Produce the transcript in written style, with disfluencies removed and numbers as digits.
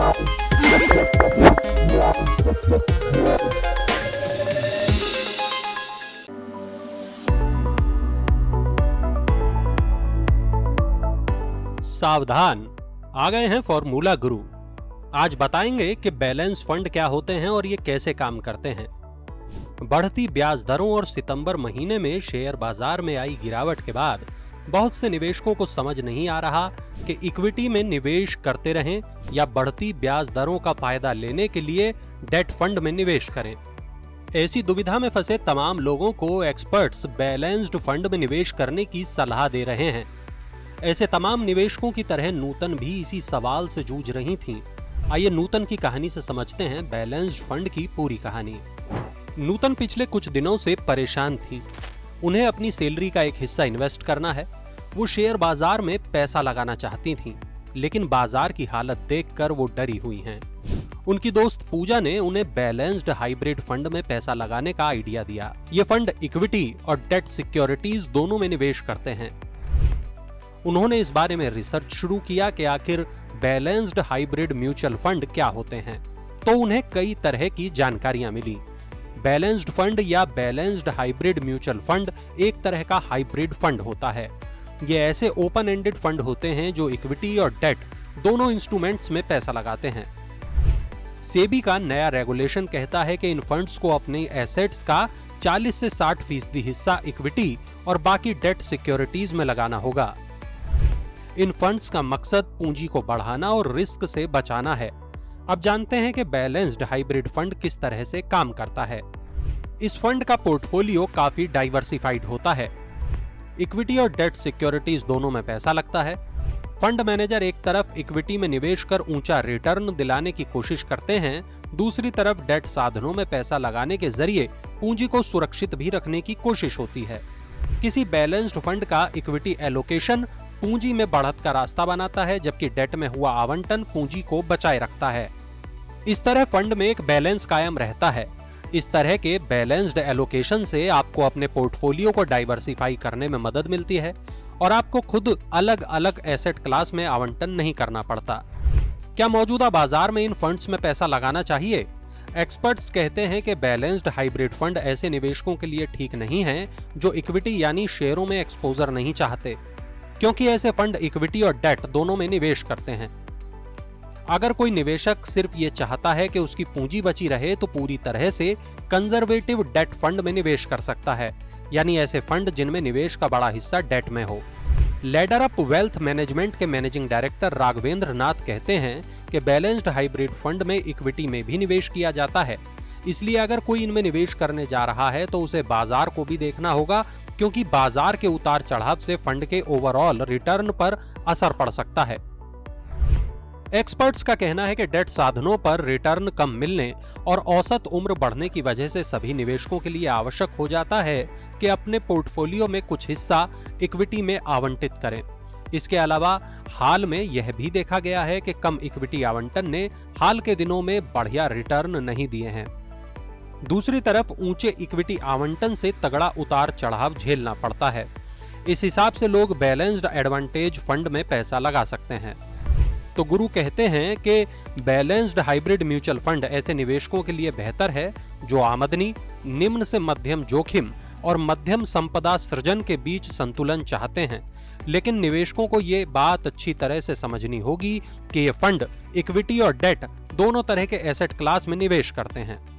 सावधान, आ गए हैं फॉर्मूला गुरु। आज बताएंगे कि बैलेंस फंड क्या होते हैं और ये कैसे काम करते हैं। बढ़ती ब्याज दरों और सितंबर महीने में शेयर बाजार में आई गिरावट के बाद बहुत से निवेशकों को समझ नहीं आ रहा कि इक्विटी में निवेश करते रहें या बढ़ती ब्याज दरों का फायदा लेने के लिए डेट फंड में निवेश करें। ऐसी दुविधा में फंसे तमाम लोगों को एक्सपर्ट्स बैलेंस्ड फंड में निवेश करने की सलाह दे रहे हैं। ऐसे तमाम निवेशकों की तरह नूतन भी इसी सवाल से जूझ रही थीं। आइए नूतन की कहानी से समझते हैं बैलेंस्ड फंड की पूरी कहानी। नूतन पिछले कुछ दिनों से परेशान थी। उन्हें अपनी सैलरी का एक हिस्सा इन्वेस्ट करना है। वो शेयर बाजार में पैसा लगाना चाहती थीं, लेकिन बाजार की हालत देखकर वो डरी हुई हैं। उनकी दोस्त पूजा ने उन्हें बैलेंस्ड हाइब्रिड फंड में पैसा लगाने का आइडिया दिया। ये फंड इक्विटी और डेट सिक्योरिटीज दोनों में निवेश करते हैं। उन्होंने इस बारे में रिसर्च शुरू किया कि आखिर बैलेंस्ड हाइब्रिड म्यूचुअल फंड क्या होते हैं, तो उन्हें कई तरह की जानकारियां मिली। बैलेंस्ड फंड या बैलेंस्ड हाइब्रिड म्यूचुअल फंड एक तरह का हाइब्रिड फंड होता है। ये ऐसे ओपन एंडेड फंड होते हैं जो इक्विटी और डेट दोनों इंस्ट्रूमेंट्स में पैसा लगाते हैं। सेबी का नया रेगुलेशन कहता है कि इन फंड्स को अपने एसेट्स का 40 से 60% हिस्सा इक्विटी और बाकी डेट सिक्योरिटीज में लगाना होगा। इन फंड्स का मकसद पूंजी को बढ़ाना और रिस्क से बचाना है। अब जानते हैं कि बैलेंस्ड हाइब्रिड फंड किस तरह से काम करता है। इस फंड का पोर्टफोलियो काफी डाइवर्सिफाइड होता है। इक्विटी और डेट सिक्योरिटीज दोनों में पैसा लगता है। फंड मैनेजर एक तरफ इक्विटी में निवेश कर ऊंचा रिटर्न दिलाने की कोशिश करते हैं, दूसरी तरफ डेट साधनों में पैसा लगाने के जरिए पूंजी को सुरक्षित भी रखने की कोशिश होती है। किसी बैलेंस्ड फंड का इक्विटी एलोकेशन पूंजी में बढ़त का रास्ता बनाता है, जबकि डेट में हुआ आवंटन पूंजी को बचाए रखता है। इस तरह फंड में एक बैलेंस कायम रहता है। इस तरह के बैलेंस्ड एलोकेशन से आपको अपने पोर्टफोलियो को डाइवर्सिफाई करने में मदद मिलती है और आपको खुद अलग अलग एसेट क्लास में आवंटन नहीं करना पड़ता। क्या मौजूदा बाजार में इन फंड्स में पैसा लगाना चाहिए? एक्सपर्ट्स कहते हैं कि बैलेंस्ड हाइब्रिड फंड ऐसे निवेशकों के लिए ठीक नहीं है जो इक्विटी यानी शेयरों में एक्सपोजर नहीं चाहते, क्योंकि ऐसे फंड इक्विटी और डेट दोनों में निवेश करते हैं। अगर कोई निवेशक सिर्फ ये चाहता है कि उसकी पूंजी बची रहे तो पूरी तरह से कंजर्वेटिव डेट फंड में निवेश कर सकता है, यानी ऐसे फंड जिनमें निवेश का बड़ा हिस्सा डेट में हो। लैडर अप वेल्थ मैनेजमेंट के मैनेजिंग डायरेक्टर राघवेंद्र नाथ कहते हैं कि बैलेंस्ड हाइब्रिड फंड में इक्विटी में भी निवेश किया जाता है। इसलिए अगर कोई इनमें निवेश करने जा रहा है तो उसे बाजार को भी देखना होगा, क्योंकि बाजार के उतार चढ़ाव से फंड के ओवरऑल रिटर्न पर असर पड़ सकता है। एक्सपर्ट्स का कहना है कि डेट साधनों पर रिटर्न कम मिलने और औसत उम्र बढ़ने की वजह से सभी निवेशकों के लिए आवश्यक हो जाता है कि अपने पोर्टफोलियो में कुछ हिस्सा इक्विटी में आवंटित करें। इसके अलावा हाल में यह भी देखा गया है कि कम इक्विटी आवंटन ने हाल के दिनों में बढ़िया रिटर्न नहीं दिए हैं। दूसरी तरफ ऊंचे इक्विटी आवंटन से तगड़ा उतार चढ़ाव झेलना पड़ता है। इस हिसाब से लोग बैलेंस्ड एडवांटेज फंड में पैसा लगा सकते हैं। तो गुरु कहते हैं कि बैलेंस्ड हाइब्रिड म्यूचुअल फंड ऐसे निवेशकों के लिए बेहतर है जो आमदनी, निम्न से मध्यम जोखिम और मध्यम संपदा सृजन के बीच संतुलन चाहते हैं। लेकिन निवेशकों को ये बात अच्छी तरह से समझनी होगी कि ये फंड इक्विटी और डेट दोनों तरह के एसेट क्लास में निवेश करते हैं।